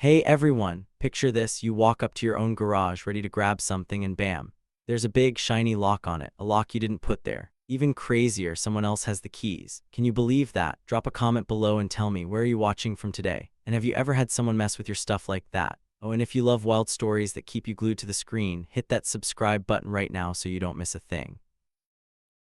Hey everyone, picture this, you walk up to your own garage ready to grab something and bam, there's a big shiny lock on it, a lock you didn't put there. Even crazier, someone else has the keys. Can you believe that? Drop a comment below and tell me, where are you watching from today? And have you ever had someone mess with your stuff like that? Oh, and if you love wild stories that keep you glued to the screen, hit that subscribe button right now so you don't miss a thing.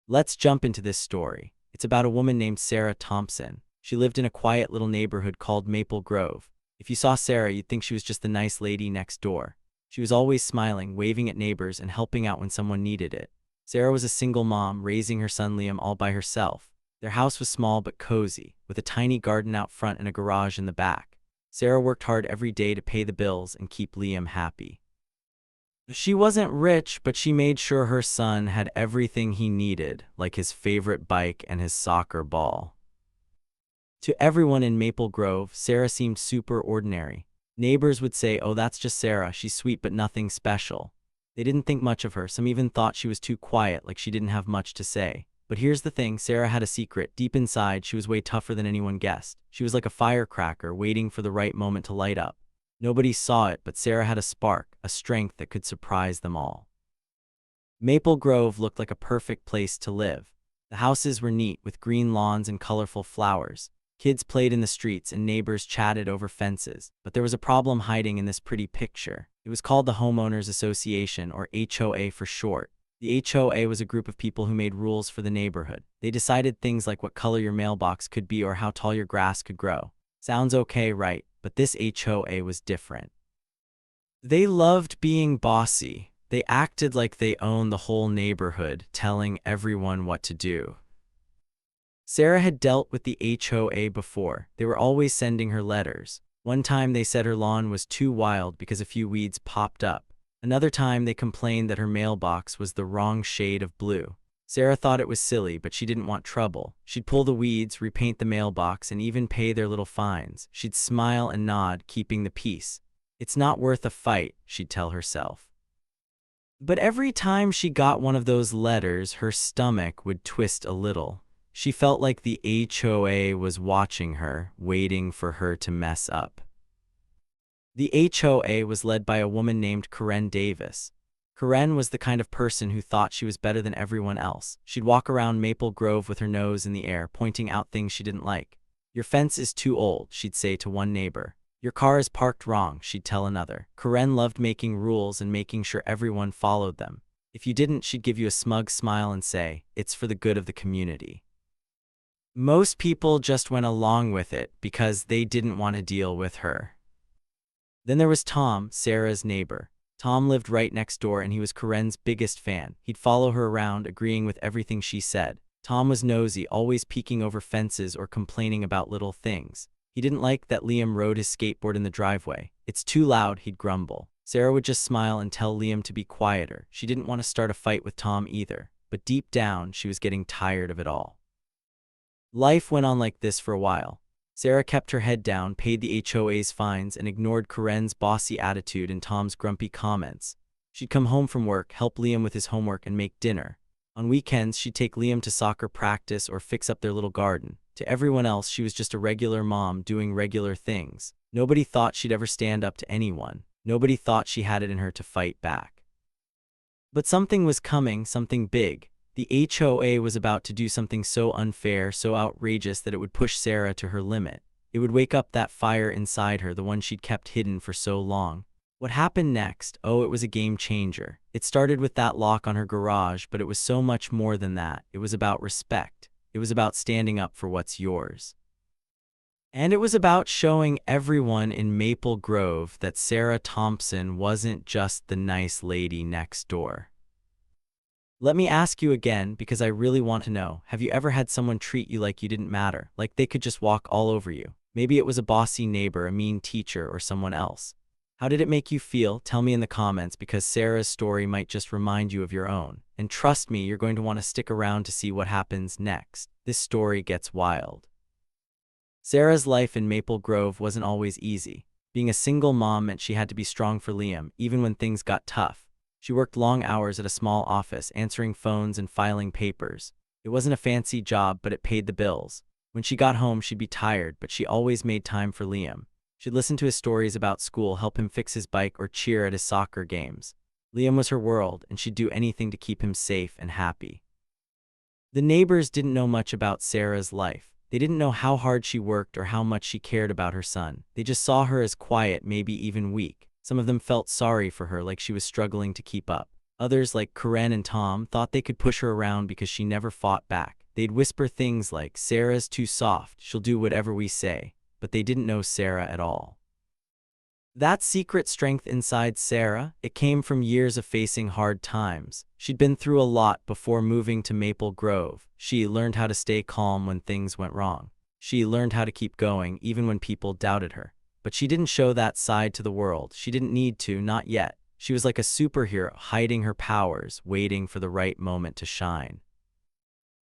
Let's jump into this story. It's about a woman named Sarah Thompson. She lived in a quiet little neighborhood called Maple Grove. If you saw Sarah, you'd think she was just the nice lady next door. She was always smiling, waving at neighbors, and helping out when someone needed it. Sarah was a single mom, raising her son Liam all by herself. Their house was small but cozy, with a tiny garden out front and a garage in the back. Sarah worked hard every day to pay the bills and keep Liam happy. She wasn't rich, but she made sure her son had everything he needed, like his favorite bike and his soccer ball. To everyone in Maple Grove, Sarah seemed super ordinary. Neighbors would say, "Oh, that's just Sarah, she's sweet but nothing special." They didn't think much of her, some even thought she was too quiet, like she didn't have much to say. But here's the thing, Sarah had a secret. Deep inside, she was way tougher than anyone guessed. She was like a firecracker, waiting for the right moment to light up. Nobody saw it, but Sarah had a spark, a strength that could surprise them all. Maple Grove looked like a perfect place to live. The houses were neat, with green lawns and colorful flowers. Kids played in the streets and neighbors chatted over fences. But there was a problem hiding in this pretty picture. It was called the Homeowners Association, or HOA for short. The HOA was a group of people who made rules for the neighborhood. They decided things like what color your mailbox could be or how tall your grass could grow. Sounds okay, right? But this HOA was different. They loved being bossy. They acted like they owned the whole neighborhood, telling everyone what to do. Sarah had dealt with the HOA before. They were always sending her letters. One time they said her lawn was too wild because a few weeds popped up. Another time they complained that her mailbox was the wrong shade of blue. Sarah thought it was silly, but she didn't want trouble. She'd pull the weeds, repaint the mailbox, and even pay their little fines. She'd smile and nod, keeping the peace. It's not worth a fight, she'd tell herself. But every time she got one of those letters, her stomach would twist a little. She felt like the HOA was watching her, waiting for her to mess up. The HOA was led by a woman named Karen Davis. Karen was the kind of person who thought she was better than everyone else. She'd walk around Maple Grove with her nose in the air, pointing out things she didn't like. "Your fence is too old," she'd say to one neighbor. "Your car is parked wrong," she'd tell another. Karen loved making rules and making sure everyone followed them. If you didn't, she'd give you a smug smile and say, "It's for the good of the community." Most people just went along with it because they didn't want to deal with her. Then there was Tom, Sarah's neighbor. Tom lived right next door and he was Karen's biggest fan. He'd follow her around, agreeing with everything she said. Tom was nosy, always peeking over fences or complaining about little things. He didn't like that Liam rode his skateboard in the driveway. "It's too loud," he'd grumble. Sarah would just smile and tell Liam to be quieter. She didn't want to start a fight with Tom either, but deep down, she was getting tired of it all. Life went on like this for a while. Sarah kept her head down, paid the HOA's fines, and ignored Karen's bossy attitude and Tom's grumpy comments. She'd come home from work, help Liam with his homework, and make dinner. On weekends, she'd take Liam to soccer practice or fix up their little garden. To everyone else, she was just a regular mom doing regular things. Nobody thought she'd ever stand up to anyone. Nobody thought she had it in her to fight back. But something was coming, something big. The HOA was about to do something so unfair, so outrageous that it would push Sarah to her limit. It would wake up that fire inside her, the one she'd kept hidden for so long. What happened next? Oh, it was a game changer. It started with that lock on her garage, but it was so much more than that. It was about respect. It was about standing up for what's yours. And it was about showing everyone in Maple Grove that Sarah Thompson wasn't just the nice lady next door. Let me ask you again, because I really want to know, have you ever had someone treat you like you didn't matter, like they could just walk all over you? Maybe it was a bossy neighbor, a mean teacher, or someone else. How did it make you feel? Tell me in the comments, because Sarah's story might just remind you of your own. And trust me, you're going to want to stick around to see what happens next. This story gets wild. Sarah's life in Maple Grove wasn't always easy. Being a single mom meant she had to be strong for Liam, even when things got tough. She worked long hours at a small office, answering phones and filing papers. It wasn't a fancy job, but it paid the bills. When she got home, she'd be tired, but she always made time for Liam. She'd listen to his stories about school, help him fix his bike, or cheer at his soccer games. Liam was her world, and she'd do anything to keep him safe and happy. The neighbors didn't know much about Sarah's life. They didn't know how hard she worked or how much she cared about her son. They just saw her as quiet, maybe even weak. Some of them felt sorry for her, like she was struggling to keep up. Others, like Karen and Tom, thought they could push her around because she never fought back. They'd whisper things like, "Sarah's too soft, she'll do whatever we say." But they didn't know Sarah at all. That secret strength inside Sarah, it came from years of facing hard times. She'd been through a lot before moving to Maple Grove. She learned how to stay calm when things went wrong. She learned how to keep going even when people doubted her. But she didn't show that side to the world. She didn't need to, not yet. She was like a superhero, hiding her powers, waiting for the right moment to shine.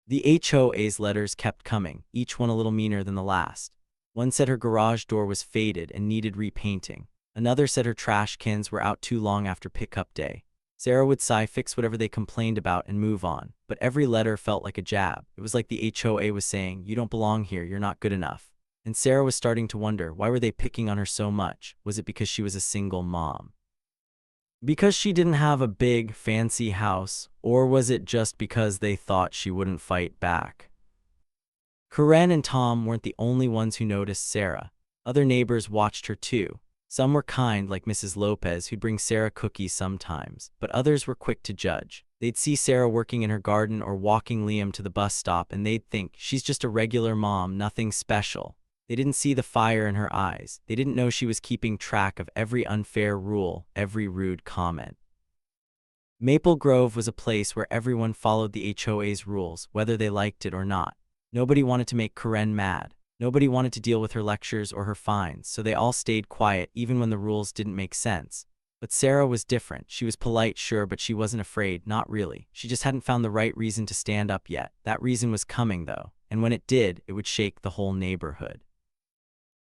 The HOA's letters kept coming, each one a little meaner than the last. One said her garage door was faded and needed repainting. Another said her trash cans were out too long after pickup day. Sarah would sigh, fix whatever they complained about, and move on. But every letter felt like a jab. It was like the HOA was saying, "You don't belong here, you're not good enough." And Sarah was starting to wonder, why were they picking on her so much? Was it because she was a single mom? Because she didn't have a big, fancy house? Or was it just because they thought she wouldn't fight back? Karen and Tom weren't the only ones who noticed Sarah. Other neighbors watched her too. Some were kind, like Mrs. Lopez, who'd bring Sarah cookies sometimes, but others were quick to judge. They'd see Sarah working in her garden or walking Liam to the bus stop, and they'd think, she's just a regular mom, nothing special. They didn't see the fire in her eyes. They didn't know she was keeping track of every unfair rule, every rude comment. Maple Grove was a place where everyone followed the HOA's rules, whether they liked it or not. Nobody wanted to make Karen mad. Nobody wanted to deal with her lectures or her fines, so they all stayed quiet even when the rules didn't make sense. But Sarah was different. She was polite, sure, but she wasn't afraid, not really. She just hadn't found the right reason to stand up yet. That reason was coming, though, and when it did, it would shake the whole neighborhood.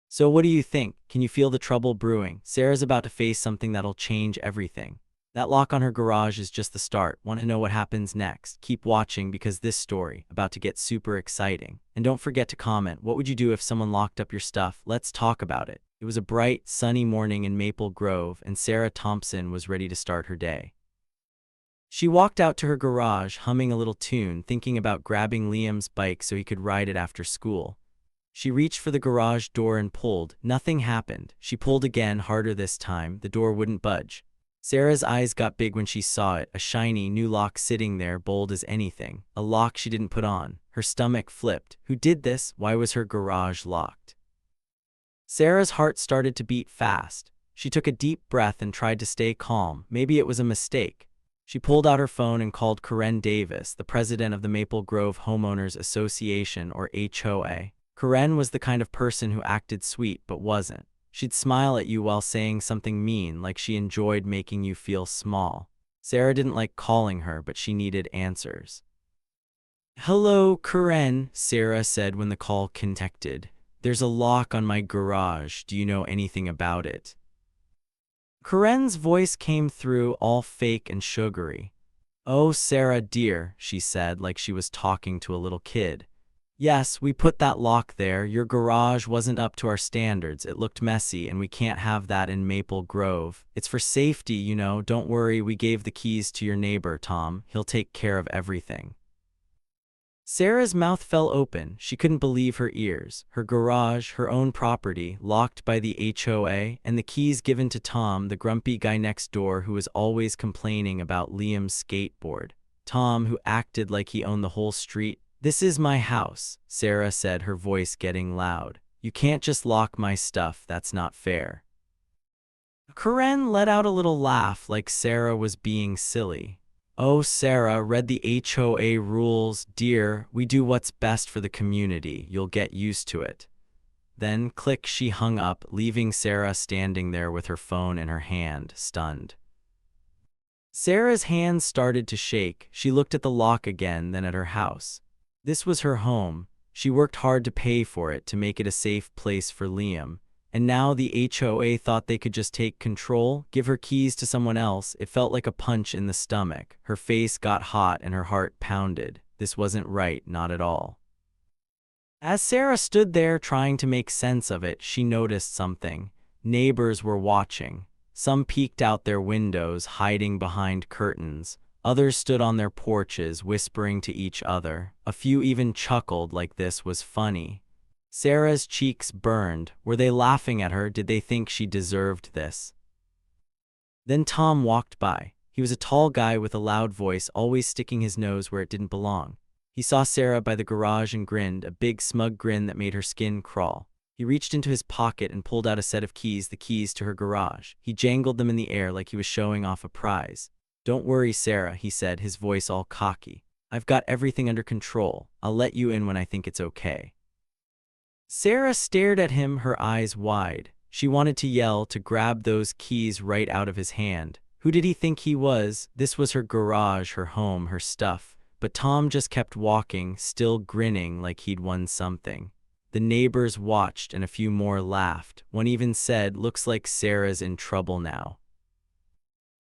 So what do you think? Can you feel the trouble brewing? Sarah's about to face something that'll change everything. That lock on her garage is just the start. Want to know what happens next? Keep watching, because this story about to get super exciting. And don't forget to comment, what would you do if someone locked up your stuff? Let's talk about it. It was a bright, sunny morning in Maple Grove, and Sarah Thompson was ready to start her day. She walked out to her garage, humming a little tune, thinking about grabbing Liam's bike so he could ride it after school. She reached for the garage door and pulled. Nothing happened. She pulled again, harder this time. The door wouldn't budge. Sarah's eyes got big when she saw it, a shiny new lock sitting there, bold as anything. A lock she didn't put on. Her stomach flipped. Who did this? Why was her garage locked? Sarah's heart started to beat fast. She took a deep breath and tried to stay calm. Maybe it was a mistake. She pulled out her phone and called Karen Davis, the president of the Maple Grove Homeowners Association, or HOA. Karen was the kind of person who acted sweet but wasn't. She'd smile at you while saying something mean, like she enjoyed making you feel small. Sarah didn't like calling her, but she needed answers. "Hello, Karen," Sarah said when the call connected. "There's a lock on my garage. Do you know anything about it?" Karen's voice came through, all fake and sugary. "Oh, Sarah dear," she said, like she was talking to a little kid. "Yes, we put that lock there. Your garage wasn't up to our standards. It looked messy, and we can't have that in Maple Grove. It's for safety, you know. Don't worry, we gave the keys to your neighbor, Tom. He'll take care of everything." Sarah's mouth fell open. She couldn't believe her ears. Her garage, her own property, locked by the HOA, and the keys given to Tom, the grumpy guy next door who was always complaining about Liam's skateboard. Tom, who acted like he owned the whole street. "This is my house," Sarah said, her voice getting loud. "You can't just lock my stuff. That's not fair." Karen let out a little laugh, like Sarah was being silly. "Oh, Sarah, read the HOA rules, dear. We do what's best for the community. You'll get used to it." Then, click, she hung up, leaving Sarah standing there with her phone in her hand, stunned. Sarah's hands started to shake. She looked at the lock again, then at her house. This was her home. She worked hard to pay for it, to make it a safe place for Liam. And now the HOA thought they could just take control, give her keys to someone else. It felt like a punch in the stomach. Her face got hot and her heart pounded. This wasn't right, not at all. As Sarah stood there trying to make sense of it, she noticed something. Neighbors were watching. Some peeked out their windows, hiding behind curtains. Others stood on their porches, whispering to each other. A few even chuckled like this was funny. Sarah's cheeks burned. Were they laughing at her? Did they think she deserved this? Then Tom walked by. He was a tall guy with a loud voice, always sticking his nose where it didn't belong. He saw Sarah by the garage and grinned, a big smug grin that made her skin crawl. He reached into his pocket and pulled out a set of keys, the keys to her garage. He jangled them in the air like he was showing off a prize. "Don't worry, Sarah," he said, his voice all cocky. "I've got everything under control. I'll let you in when I think it's okay." Sarah stared at him, her eyes wide. She wanted to yell, to grab those keys right out of his hand. Who did he think he was? This was her garage, her home, her stuff. But Tom just kept walking, still grinning like he'd won something. The neighbors watched and a few more laughed. One even said, "Looks like Sarah's in trouble now."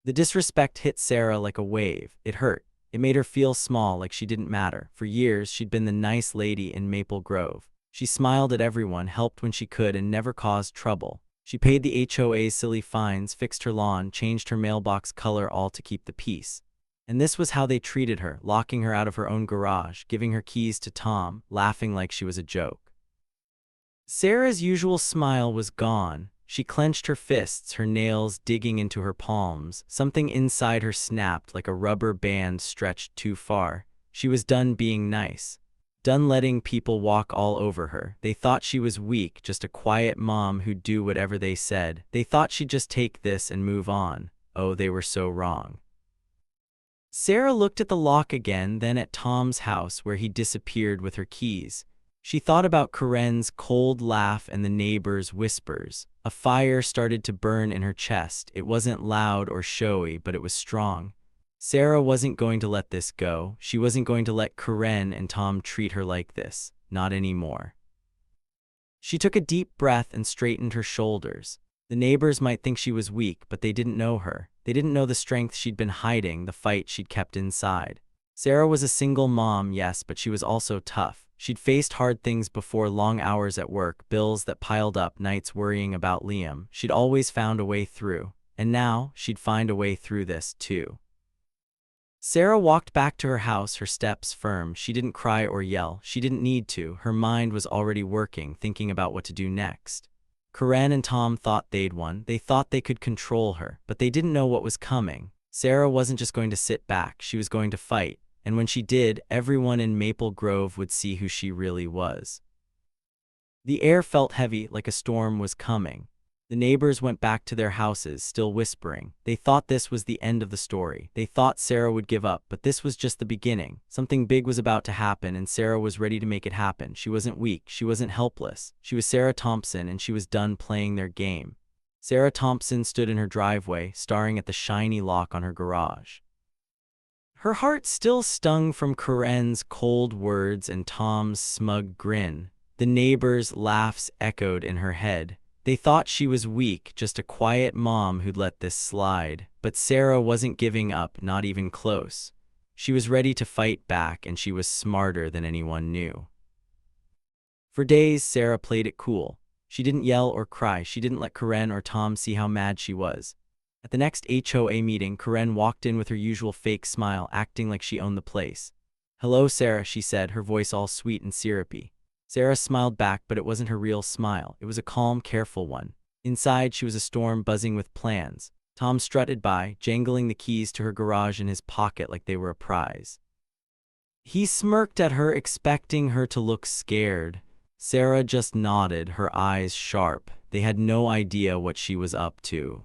The disrespect hit Sarah like a wave. It hurt. It made her feel small, like she didn't matter. For years, she'd been the nice lady in Maple Grove. She smiled at everyone, helped when she could, and never caused trouble. She paid the HOA's silly fines, fixed her lawn, changed her mailbox color, all to keep the peace. And this was how they treated her, locking her out of her own garage, giving her keys to Tom, laughing like she was a joke. Sarah's usual smile was gone. She clenched her fists, her nails digging into her palms. Something inside her snapped like a rubber band stretched too far. She was done being nice. Done letting people walk all over her. They thought she was weak, just a quiet mom who'd do whatever they said. They thought she'd just take this and move on. Oh, they were so wrong. Sarah looked at the lock again, then at Tom's house where he disappeared with her keys. She thought about Karen's cold laugh and the neighbors' whispers. A fire started to burn in her chest. It wasn't loud or showy, but it was strong. Sarah wasn't going to let this go. She wasn't going to let Karen and Tom treat her like this. Not anymore. She took a deep breath and straightened her shoulders. The neighbors might think she was weak, but they didn't know her. They didn't know the strength she'd been hiding, the fight she'd kept inside. Sarah was a single mom, yes, but she was also tough. She'd faced hard things before, long hours at work, bills that piled up, nights worrying about Liam. She'd always found a way through. And now, she'd find a way through this, too. Sarah walked back to her house, her steps firm. She didn't cry or yell. She didn't need to. Her mind was already working, thinking about what to do next. Karen and Tom thought they'd won. They thought they could control her, but they didn't know what was coming. Sarah wasn't just going to sit back. She was going to fight. And when she did, everyone in Maple Grove would see who she really was. The air felt heavy, like a storm was coming. The neighbors went back to their houses, still whispering. They thought this was the end of the story. They thought Sarah would give up, but this was just the beginning. Something big was about to happen, and Sarah was ready to make it happen. She wasn't weak. She wasn't helpless. She was Sarah Thompson, and she was done playing their game. Sarah Thompson stood in her driveway, staring at the shiny lock on her garage. Her heart still stung from Karen's cold words and Tom's smug grin. The neighbors' laughs echoed in her head. They thought she was weak, just a quiet mom who'd let this slide. But Sarah wasn't giving up, not even close. She was ready to fight back, and she was smarter than anyone knew. For days, Sarah played it cool. She didn't yell or cry. She didn't let Karen or Tom see how mad she was. At the next HOA meeting, Karen walked in with her usual fake smile, acting like she owned the place. "Hello, Sarah," she said, her voice all sweet and syrupy. Sarah smiled back, but it wasn't her real smile. It was a calm, careful one. Inside, she was a storm buzzing with plans. Tom strutted by, jangling the keys to her garage in his pocket like they were a prize. He smirked at her, expecting her to look scared. Sarah just nodded, her eyes sharp. They had no idea what she was up to.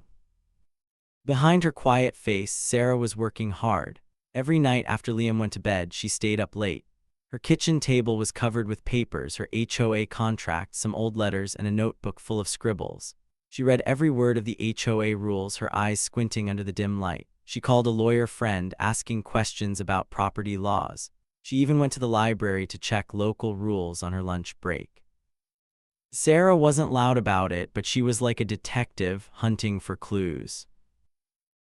Behind her quiet face, Sarah was working hard. Every night after Liam went to bed, she stayed up late. Her kitchen table was covered with papers, her HOA contract, some old letters, and a notebook full of scribbles. She read every word of the HOA rules, her eyes squinting under the dim light. She called a lawyer friend, asking questions about property laws. She even went to the library to check local rules on her lunch break. Sarah wasn't loud about it, but she was like a detective hunting for clues.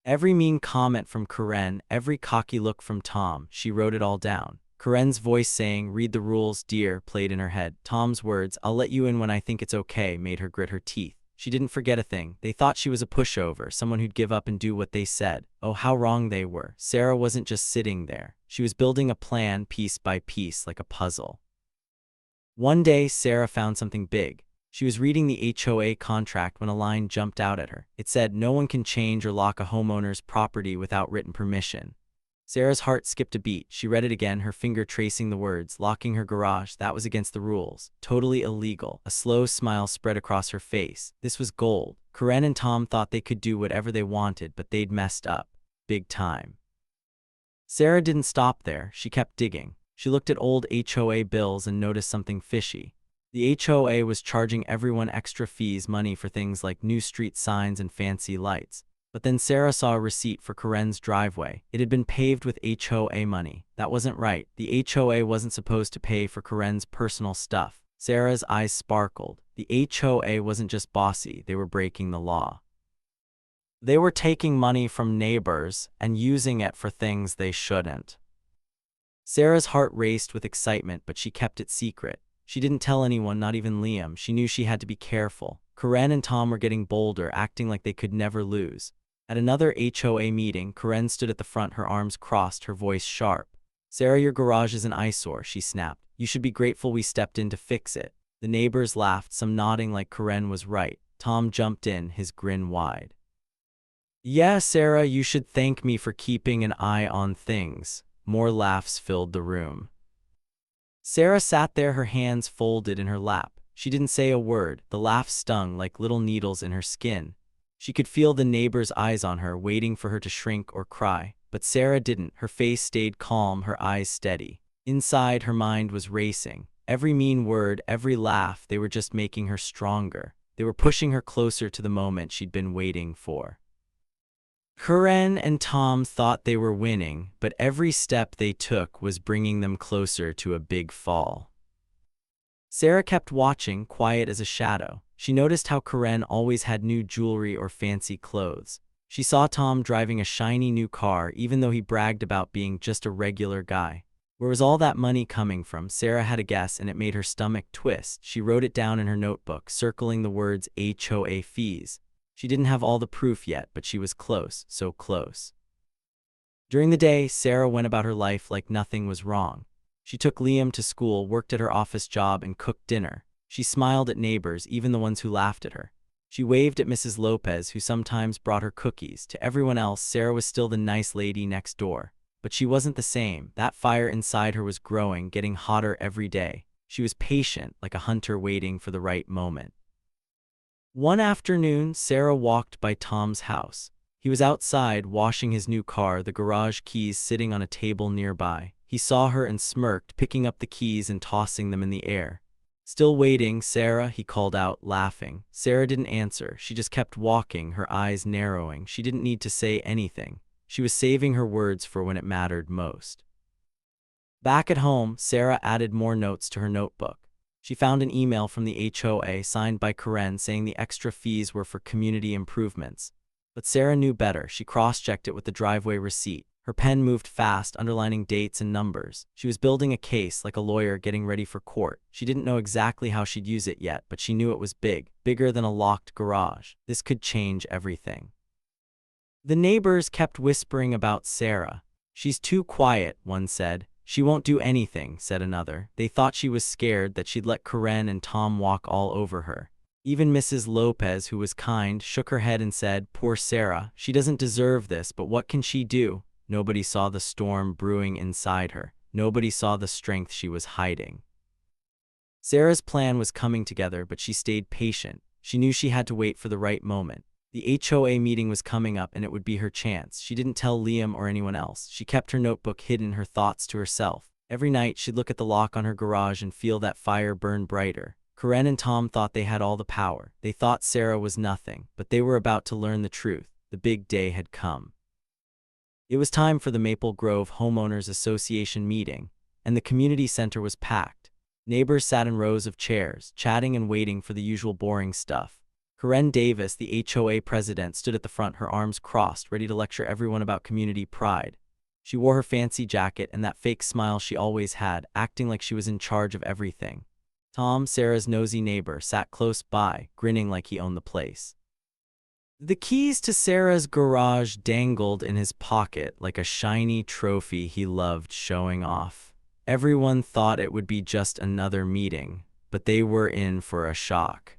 Every mean comment from Karen, every cocky look from Tom, she wrote it all down. Karen's voice saying, "Read the rules, dear," played in her head. Tom's words, "I'll let you in when I think it's okay," made her grit her teeth. She didn't forget a thing. They thought she was a pushover, someone who'd give up and do what they said. Oh, how wrong they were. Sarah wasn't just sitting there. She was building a plan piece by piece like a puzzle. One day, Sarah found something big. She was reading the HOA contract when a line jumped out at her. It said, "No one can change or lock a homeowner's property without written permission." Sarah's heart skipped a beat. She read it again, her finger tracing the words, "Locking her garage, that was against the rules. Totally illegal." A slow smile spread across her face. This was gold. Karen and Tom thought they could do whatever they wanted, but they'd messed up. Big time. Sarah didn't stop there. She kept digging. She looked at old HOA bills and noticed something fishy. The HOA was charging everyone extra money for things like new street signs and fancy lights. But then Sarah saw a receipt for Karen's driveway. It had been paved with HOA money. That wasn't right. The HOA wasn't supposed to pay for Karen's personal stuff. Sarah's eyes sparkled. The HOA wasn't just bossy, they were breaking the law. They were taking money from neighbors and using it for things they shouldn't. Sarah's heart raced with excitement, but she kept it secret. She didn't tell anyone, not even Liam. She knew she had to be careful. Karen and Tom were getting bolder, acting like they could never lose. At another HOA meeting, Karen stood at the front, her arms crossed, her voice sharp. "Sarah, your garage is an eyesore," she snapped. "You should be grateful we stepped in to fix it." The neighbors laughed, some nodding like Karen was right. Tom jumped in, his grin wide. "Yeah, Sarah, you should thank me for keeping an eye on things." More laughs filled the room. Sarah sat there, her hands folded in her lap. She didn't say a word. The laughs stung like little needles in her skin. She could feel the neighbors' eyes on her, waiting for her to shrink or cry. But Sarah didn't. Her face stayed calm, her eyes steady. Inside, her mind was racing. Every mean word, every laugh, they were just making her stronger. They were pushing her closer to the moment she'd been waiting for. Karen and Tom thought they were winning, but every step they took was bringing them closer to a big fall. Sarah kept watching, quiet as a shadow. She noticed how Karen always had new jewelry or fancy clothes. She saw Tom driving a shiny new car, even though he bragged about being just a regular guy. Where was all that money coming from? Sarah had a guess, and it made her stomach twist. She wrote it down in her notebook, circling the words HOA fees. She didn't have all the proof yet, but she was close, so close. During the day, Sarah went about her life like nothing was wrong. She took Liam to school, worked at her office job, and cooked dinner. She smiled at neighbors, even the ones who laughed at her. She waved at Mrs. Lopez, who sometimes brought her cookies. To everyone else, Sarah was still the nice lady next door. But she wasn't the same. That fire inside her was growing, getting hotter every day. She was patient, like a hunter waiting for the right moment. One afternoon, Sarah walked by Tom's house. He was outside, washing his new car, the garage keys sitting on a table nearby. He saw her and smirked, picking up the keys and tossing them in the air. "Still waiting, Sarah?" he called out, laughing. Sarah didn't answer. She just kept walking, her eyes narrowing. She didn't need to say anything. She was saving her words for when it mattered most. Back at home, Sarah added more notes to her notebook. She found an email from the HOA signed by Karen saying the extra fees were for community improvements. But Sarah knew better. She cross-checked it with the driveway receipt. Her pen moved fast, underlining dates and numbers. She was building a case like a lawyer getting ready for court. She didn't know exactly how she'd use it yet, but she knew it was big, bigger than a locked garage. This could change everything. The neighbors kept whispering about Sarah. "She's too quiet," one said. "She won't do anything," said another. They thought she was scared that she'd let Karen and Tom walk all over her. Even Mrs. Lopez, who was kind, shook her head and said, "Poor Sarah, she doesn't deserve this, but what can she do?" Nobody saw the storm brewing inside her. Nobody saw the strength she was hiding. Sarah's plan was coming together, but she stayed patient. She knew she had to wait for the right moment. The HOA meeting was coming up, and it would be her chance. She didn't tell Liam or anyone else. She kept her notebook hidden, her thoughts to herself. Every night, she'd look at the lock on her garage and feel that fire burn brighter. Karen and Tom thought they had all the power. They thought Sarah was nothing, but they were about to learn the truth. The big day had come. It was time for the Maple Grove Homeowners Association meeting, and the community center was packed. Neighbors sat in rows of chairs, chatting and waiting for the usual boring stuff. Karen Davis, the HOA president, stood at the front, her arms crossed, ready to lecture everyone about community pride. She wore her fancy jacket and that fake smile she always had, acting like she was in charge of everything. Tom, Sarah's nosy neighbor, sat close by, grinning like he owned the place. The keys to Sarah's garage dangled in his pocket like a shiny trophy he loved showing off. Everyone thought it would be just another meeting, but they were in for a shock.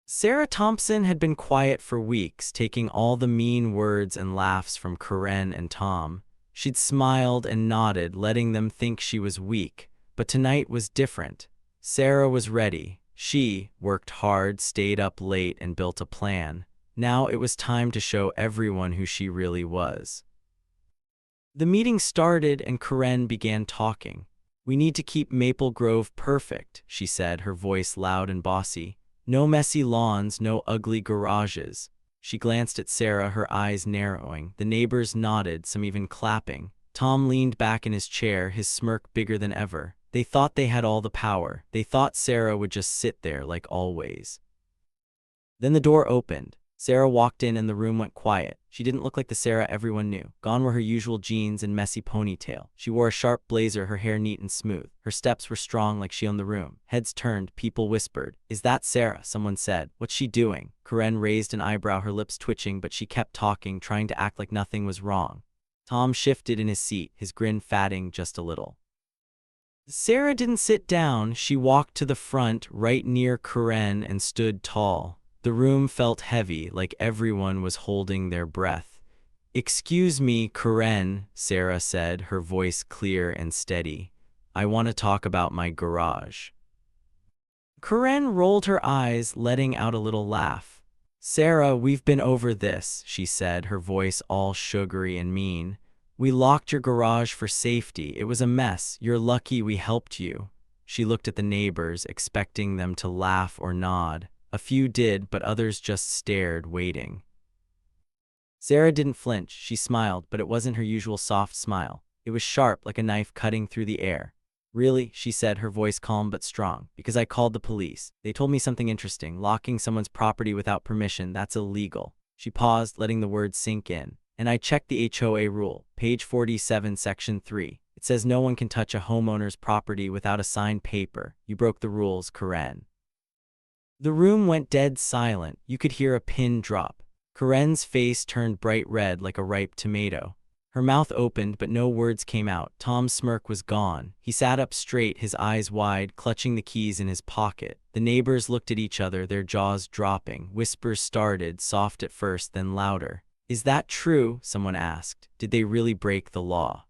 Sarah Thompson had been quiet for weeks, taking all the mean words and laughs from Karen and Tom. She'd smiled and nodded, letting them think she was weak, but tonight was different. Sarah was ready. She worked hard, stayed up late, and built a plan. Now it was time to show everyone who she really was. The meeting started and Karen began talking. "We need to keep Maple Grove perfect," she said, her voice loud and bossy. "No messy lawns, no ugly garages." She glanced at Sarah, her eyes narrowing. The neighbors nodded, some even clapping. Tom leaned back in his chair, his smirk bigger than ever. They thought they had all the power. They thought Sarah would just sit there like always. Then the door opened. Sarah walked in and the room went quiet. She didn't look like the Sarah everyone knew. Gone were her usual jeans and messy ponytail. She wore a sharp blazer, her hair neat and smooth. Her steps were strong like she owned the room. Heads turned, people whispered. "Is that Sarah?" someone said. "What's she doing?" Karen raised an eyebrow, her lips twitching, but she kept talking, trying to act like nothing was wrong. Tom shifted in his seat, his grin fatting just a little. Sarah didn't sit down. She walked to the front, right near Karen, and stood tall. The room felt heavy, like everyone was holding their breath. "Excuse me, Karen," Sarah said, her voice clear and steady. "I want to talk about my garage." Karen rolled her eyes, letting out a little laugh. "Sarah, we've been over this," she said, her voice all sugary and mean. "We locked your garage for safety. It was a mess. You're lucky we helped you." She looked at the neighbors, expecting them to laugh or nod. A few did, but others just stared, waiting. Sarah didn't flinch. She smiled, but it wasn't her usual soft smile. It was sharp, like a knife cutting through the air. "Really," she said, her voice calm but strong, "because I called the police. They told me something interesting. Locking someone's property without permission, that's illegal." She paused, letting the words sink in. "And I checked the HOA rule, page 47, section 3. It says no one can touch a homeowner's property without a signed paper. You broke the rules, Karen." The room went dead silent. You could hear a pin drop. Karen's face turned bright red like a ripe tomato. Her mouth opened, but no words came out. Tom's smirk was gone. He sat up straight, his eyes wide, clutching the keys in his pocket. The neighbors looked at each other, their jaws dropping. Whispers started, soft at first, then louder. "Is that true?" someone asked. "Did they really break the law?"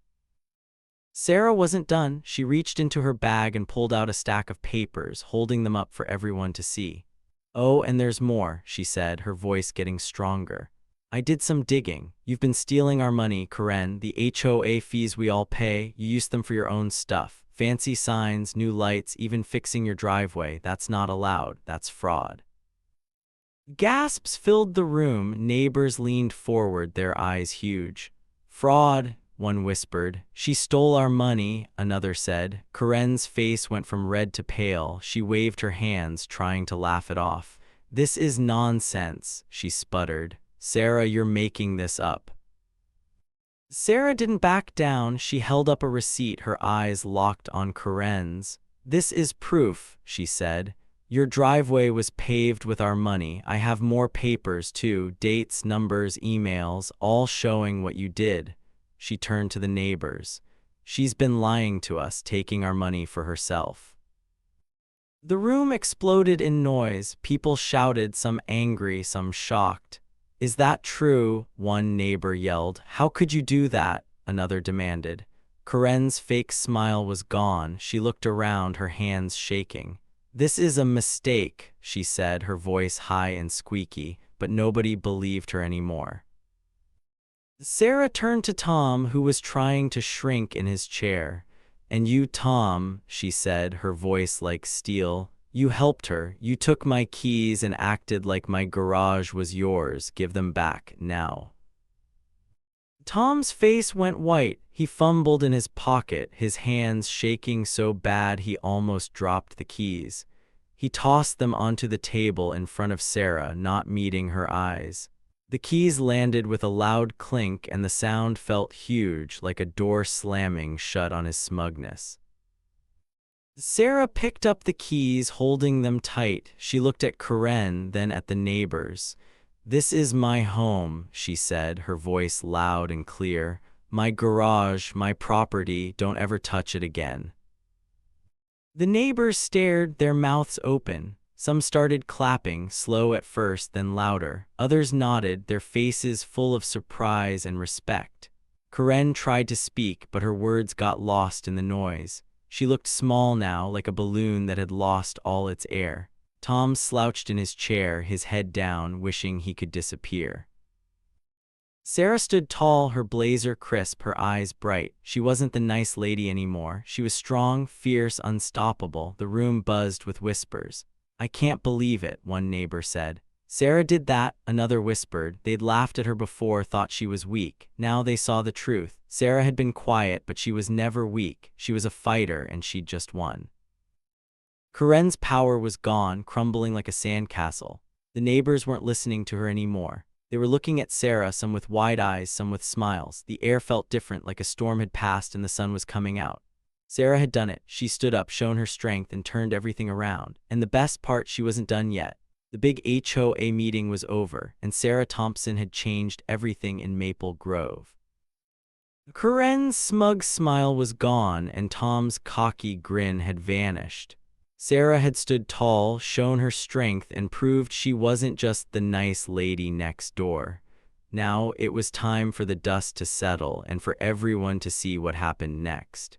Sarah wasn't done. She reached into her bag and pulled out a stack of papers, holding them up for everyone to see. "Oh, and there's more," she said, her voice getting stronger. "I did some digging. You've been stealing our money, Karen. The HOA fees we all pay, you used them for your own stuff. Fancy signs, new lights, even fixing your driveway. That's not allowed. That's fraud." Gasps filled the room. Neighbors leaned forward, their eyes huge. "Fraud," one whispered. "She stole our money," another said. Karen's face went from red to pale. She waved her hands, trying to laugh it off. "This is nonsense," she sputtered. "Sarah, you're making this up." Sarah didn't back down. She held up a receipt, her eyes locked on Karen's. "This is proof," she said. "Your driveway was paved with our money. I have more papers, too, dates, numbers, emails, all showing what you did." She turned to the neighbors. "She's been lying to us, taking our money for herself." The room exploded in noise. People shouted, some angry, some shocked. "Is that true?" one neighbor yelled. "How could you do that?" another demanded. Karen's fake smile was gone. She looked around, her hands shaking. "This is a mistake," she said, her voice high and squeaky, but nobody believed her anymore. Sarah turned to Tom, who was trying to shrink in his chair. "And you, Tom," she said, her voice like steel. "You helped her. You took my keys and acted like my garage was yours. Give them back, now." Tom's face went white. He fumbled in his pocket, his hands shaking so bad he almost dropped the keys. He tossed them onto the table in front of Sarah, not meeting her eyes. The keys landed with a loud clink, and the sound felt huge, like a door slamming shut on his smugness. Sarah picked up the keys, holding them tight. She looked at Karen, then at the neighbors. "This is my home," she said, her voice loud and clear. "My garage, my property, don't ever touch it again." The neighbors stared, their mouths open. Some started clapping, slow at first, then louder. Others nodded, their faces full of surprise and respect. Karen tried to speak, but her words got lost in the noise. She looked small now, like a balloon that had lost all its air. Tom slouched in his chair, his head down, wishing he could disappear. Sarah stood tall, her blazer crisp, her eyes bright. She wasn't the nice lady anymore. She was strong, fierce, unstoppable. The room buzzed with whispers. "I can't believe it," one neighbor said. "Sarah did that," another whispered. They'd laughed at her before, thought she was weak. Now they saw the truth. Sarah had been quiet, but she was never weak. She was a fighter, and she'd just won. Karen's power was gone, crumbling like a sandcastle. The neighbors weren't listening to her anymore. They were looking at Sarah, some with wide eyes, some with smiles. The air felt different, like a storm had passed and the sun was coming out. Sarah had done it. She stood up, shown her strength, and turned everything around. And the best part, she wasn't done yet. The big HOA meeting was over, and Sarah Thompson had changed everything in Maple Grove. Karen's smug smile was gone, and Tom's cocky grin had vanished. Sarah had stood tall, shown her strength, and proved she wasn't just the nice lady next door. Now it was time for the dust to settle and for everyone to see what happened next.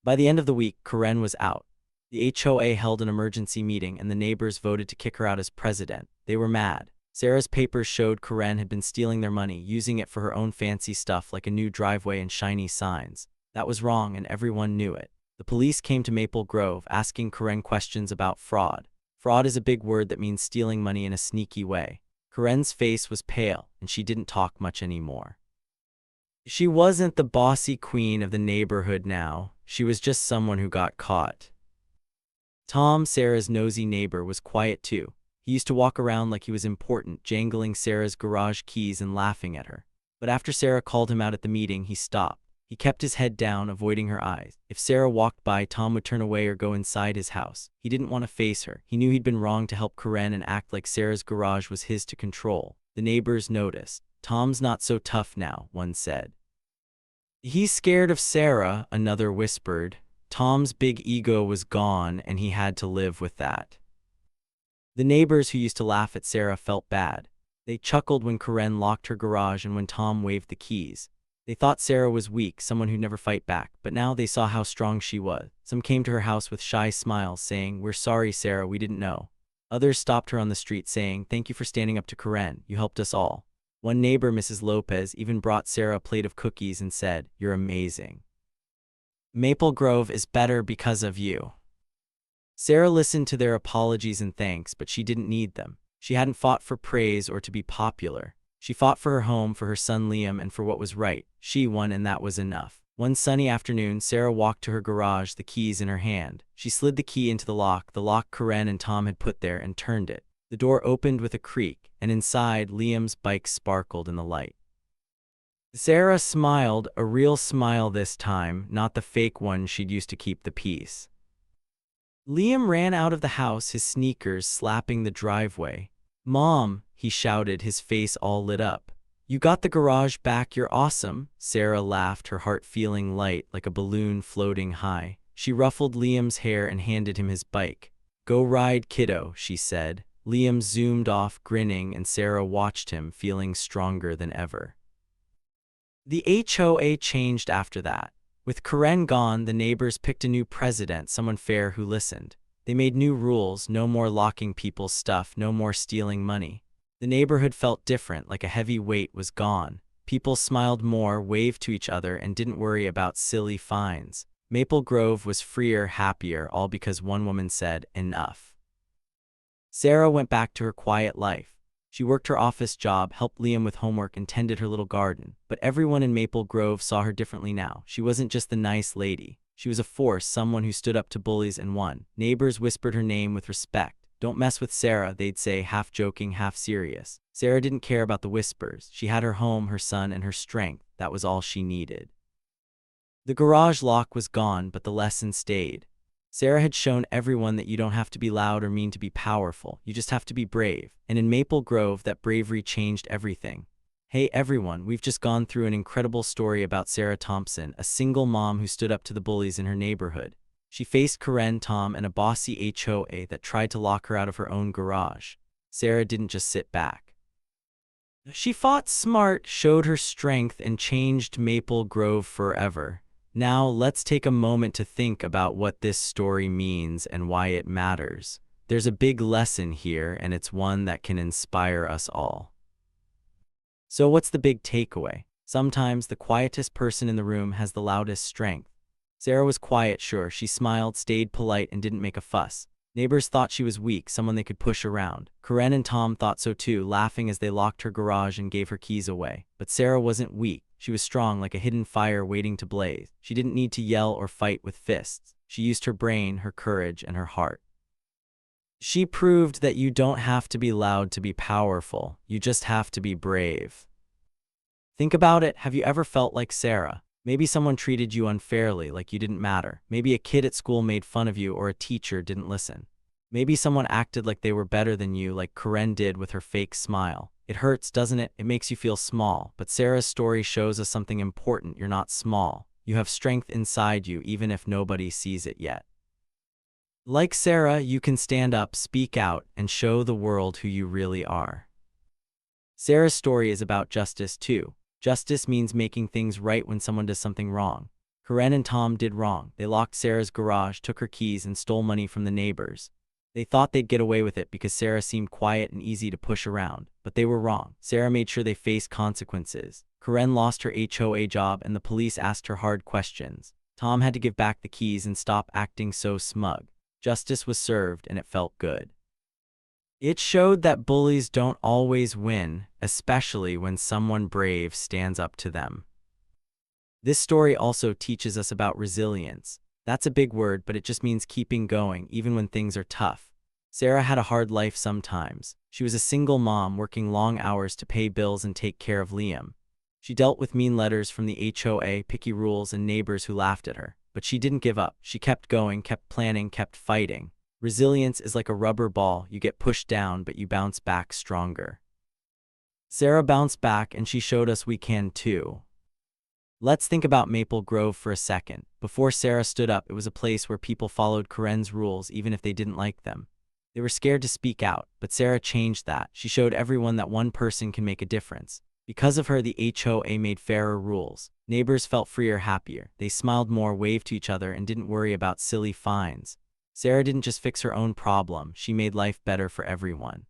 By the end of the week, Karen was out. The HOA held an emergency meeting, and the neighbors voted to kick her out as president. They were mad. Sarah's papers showed Karen had been stealing their money, using it for her own fancy stuff like a new driveway and shiny signs. That was wrong, and everyone knew it. The police came to Maple Grove, asking Karen questions about fraud. Fraud is a big word that means stealing money in a sneaky way. Karen's face was pale, and she didn't talk much anymore. She wasn't the bossy queen of the neighborhood now. She was just someone who got caught. Tom, Sarah's nosy neighbor, was quiet too. He used to walk around like he was important, jangling Sarah's garage keys and laughing at her. But after Sarah called him out at the meeting, he stopped. He kept his head down, avoiding her eyes. If Sarah walked by, Tom would turn away or go inside his house. He didn't want to face her. He knew he'd been wrong to help Karen and act like Sarah's garage was his to control. The neighbors noticed. "Tom's not so tough now," one said. "He's scared of Sarah," another whispered. Tom's big ego was gone, and he had to live with that. The neighbors who used to laugh at Sarah felt bad. They chuckled when Karen locked her garage and when Tom waved the keys. They thought Sarah was weak, someone who'd never fight back, but now they saw how strong she was. Some came to her house with shy smiles, saying, "We're sorry, Sarah, we didn't know." Others stopped her on the street, saying, "Thank you for standing up to Karen. You helped us all." One neighbor, Mrs. Lopez, even brought Sarah a plate of cookies and said, "You're amazing. Maple Grove is better because of you." Sarah listened to their apologies and thanks, but she didn't need them. She hadn't fought for praise or to be popular. She fought for her home, for her son Liam, and for what was right. She won, and that was enough. One sunny afternoon, Sarah walked to her garage, the keys in her hand. She slid the key into the lock Karen and Tom had put there, and turned it. The door opened with a creak, and inside, Liam's bike sparkled in the light. Sarah smiled, a real smile this time, not the fake one she'd used to keep the peace. Liam ran out of the house, his sneakers slapping the driveway. "Mom," he shouted, his face all lit up. "You got the garage back, you're awesome." Sarah laughed, her heart feeling light, like a balloon floating high. She ruffled Liam's hair and handed him his bike. "Go ride, kiddo," she said. Liam zoomed off, grinning, and Sarah watched him, feeling stronger than ever. The HOA changed after that. With Karen gone, the neighbors picked a new president, someone fair who listened. They made new rules, no more locking people's stuff, no more stealing money. The neighborhood felt different, like a heavy weight was gone. People smiled more, waved to each other, and didn't worry about silly fines. Maple Grove was freer, happier, all because one woman said, "Enough." Sarah went back to her quiet life. She worked her office job, helped Liam with homework, and tended her little garden. But everyone in Maple Grove saw her differently now. She wasn't just the nice lady. She was a force, someone who stood up to bullies and won. Neighbors whispered her name with respect. "Don't mess with Sarah," they'd say, half joking, half serious. Sarah didn't care about the whispers. She had her home, her son, and her strength. That was all she needed. The garage lock was gone, but the lesson stayed. Sarah had shown everyone that you don't have to be loud or mean to be powerful. You just have to be brave. And in Maple Grove, that bravery changed everything. Hey everyone, we've just gone through an incredible story about Sarah Thompson, a single mom who stood up to the bullies in her neighborhood. She faced Karen, Tom, and a bossy HOA that tried to lock her out of her own garage. Sarah didn't just sit back. She fought smart, showed her strength, and changed Maple Grove forever. Now, let's take a moment to think about what this story means and why it matters. There's a big lesson here, and it's one that can inspire us all. So what's the big takeaway? Sometimes the quietest person in the room has the loudest strength. Sarah was quiet, sure. She smiled, stayed polite, and didn't make a fuss. Neighbors thought she was weak, someone they could push around. Karen and Tom thought so too, laughing as they locked her garage and gave her keys away. But Sarah wasn't weak. She was strong, like a hidden fire waiting to blaze. She didn't need to yell or fight with fists. She used her brain, her courage, and her heart. She proved that you don't have to be loud to be powerful. You just have to be brave. Think about it. Have you ever felt like Sarah? Maybe someone treated you unfairly, like you didn't matter. Maybe a kid at school made fun of you or a teacher didn't listen. Maybe someone acted like they were better than you, like Karen did with her fake smile. It hurts, doesn't it? It makes you feel small. But Sarah's story shows us something important. You're not small. You have strength inside you, even if nobody sees it yet. Like Sarah, you can stand up, speak out, and show the world who you really are. Sarah's story is about justice too. Justice means making things right when someone does something wrong. Karen and Tom did wrong. They locked Sarah's garage, took her keys, and stole money from the neighbors. They thought they'd get away with it because Sarah seemed quiet and easy to push around, but they were wrong. Sarah made sure they faced consequences. Karen lost her HOA job and the police asked her hard questions. Tom had to give back the keys and stop acting so smug. Justice was served and it felt good. It showed that bullies don't always win, especially when someone brave stands up to them. This story also teaches us about resilience. That's a big word, but it just means keeping going, even when things are tough. Sarah had a hard life sometimes. She was a single mom working long hours to pay bills and take care of Liam. She dealt with mean letters from the HOA, picky rules, and neighbors who laughed at her. But she didn't give up. She kept going, kept planning, kept fighting. Resilience is like a rubber ball. You get pushed down, but you bounce back stronger. Sarah bounced back, and she showed us we can too. Let's think about Maple Grove for a second. Before Sarah stood up, it was a place where people followed Karen's rules even if they didn't like them. They were scared to speak out, but Sarah changed that. She showed everyone that one person can make a difference. Because of her, the HOA made fairer rules. Neighbors felt freer, happier. They smiled more, waved to each other, and didn't worry about silly fines. Sarah didn't just fix her own problem, she made life better for everyone.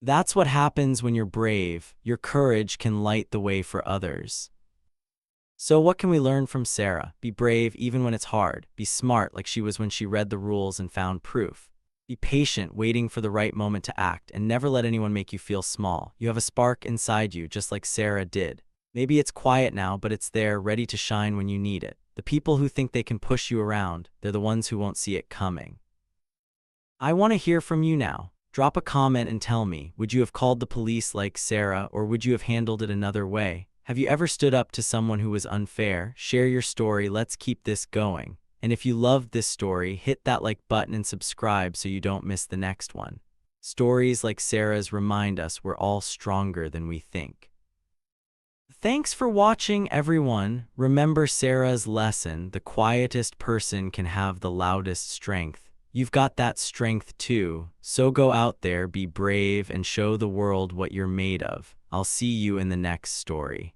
That's what happens when you're brave. Your courage can light the way for others. So what can we learn from Sarah? Be brave even when it's hard. Be smart like she was when she read the rules and found proof. Be patient, waiting for the right moment to act, and never let anyone make you feel small. You have a spark inside you, just like Sarah did. Maybe it's quiet now, but it's there, ready to shine when you need it. The people who think they can push you around, they're the ones who won't see it coming. I want to hear from you now. Drop a comment and tell me, would you have called the police like Sarah, or would you have handled it another way? Have you ever stood up to someone who was unfair? Share your story, let's keep this going. And if you loved this story, hit that like button and subscribe so you don't miss the next one. Stories like Sarah's remind us we're all stronger than we think. Thanks for watching, everyone. Remember Sarah's lesson, the quietest person can have the loudest strength. You've got that strength too, so go out there, be brave, and show the world what you're made of. I'll see you in the next story.